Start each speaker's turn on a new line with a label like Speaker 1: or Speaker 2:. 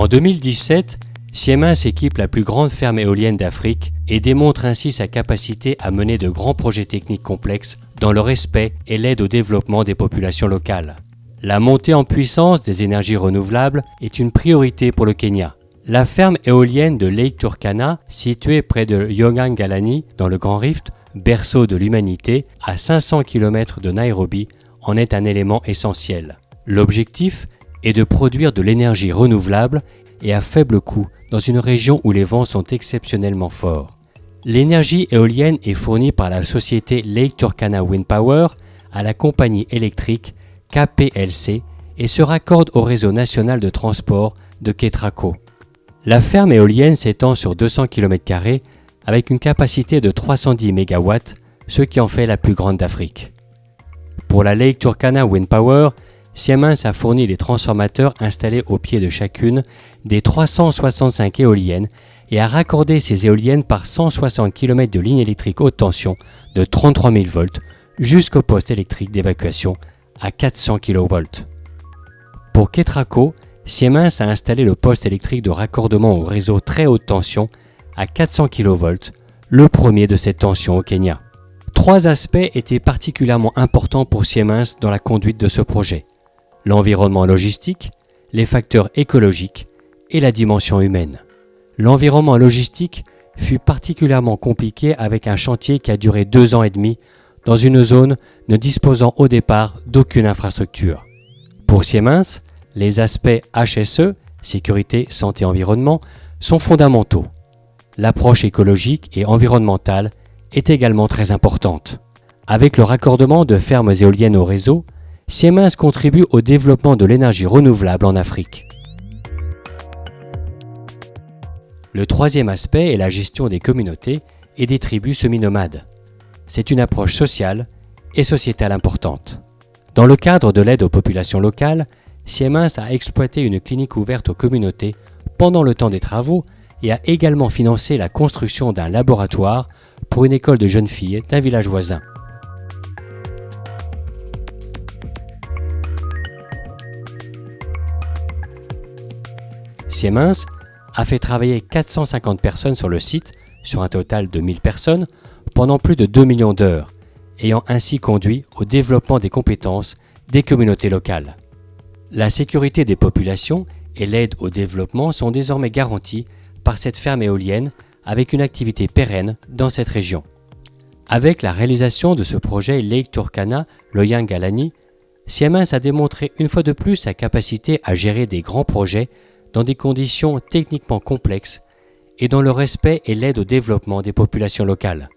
Speaker 1: En 2017, Siemens équipe la plus grande ferme éolienne d'Afrique et démontre ainsi sa capacité à mener de grands projets techniques complexes dans le respect et l'aide au développement des populations locales. La montée en puissance des énergies renouvelables est une priorité pour le Kenya. La ferme éolienne de Lake Turkana, située près de Yongan-Galani dans le Grand Rift, berceau de l'humanité, à 500 km de Nairobi, en est un élément essentiel. L'objectif est de produire de l'énergie renouvelable et à faible coût dans une région où les vents sont exceptionnellement forts. L'énergie éolienne est fournie par la société Lake Turkana Wind Power à la compagnie électrique KPLC et se raccorde au réseau national de transport de KETRACO. La ferme éolienne s'étend sur 200 km² avec une capacité de 310 MW, ce qui en fait la plus grande d'Afrique. Pour la Lake Turkana Wind Power, Siemens a fourni les transformateurs installés au pied de chacune des 365 éoliennes et a raccordé ces éoliennes par 160 km de lignes électriques haute tension de 33 000 volts jusqu'au poste électrique d'évacuation à 400 kV. Pour KETRACO, Siemens a installé le poste électrique de raccordement au réseau très haute tension à 400 kV, le premier de cette tension au Kenya. Trois aspects étaient particulièrement importants pour Siemens dans la conduite de ce projet: l'environnement logistique, les facteurs écologiques et la dimension humaine. L'environnement logistique fut particulièrement compliqué avec un chantier qui a duré 2 ans et demi dans une zone ne disposant au départ d'aucune infrastructure. Pour Siemens, les aspects HSE, sécurité, santé, environnement, sont fondamentaux. L'approche écologique et environnementale est également très importante. Avec le raccordement de fermes éoliennes au réseau, Siemens contribue au développement de l'énergie renouvelable en Afrique. Le troisième aspect est la gestion des communautés et des tribus semi-nomades. C'est une approche sociale et sociétale importante. Dans le cadre de l'aide aux populations locales, Siemens a exploité une clinique ouverte aux communautés pendant le temps des travaux et a également financé la construction d'un laboratoire pour une école de jeunes filles d'un village voisin. Siemens a fait travailler 450 personnes sur le site, sur un total de 1000 personnes, pendant plus de 2 millions d'heures, ayant ainsi conduit au développement des compétences des communautés locales. La sécurité des populations et l'aide au développement sont désormais garanties par cette ferme éolienne avec une activité pérenne dans cette région. Avec la réalisation de ce projet Lake Turkana Loyangalani, Siemens a démontré une fois de plus sa capacité à gérer des grands projets dans des conditions techniquement complexes et dans le respect et l'aide au développement des populations locales.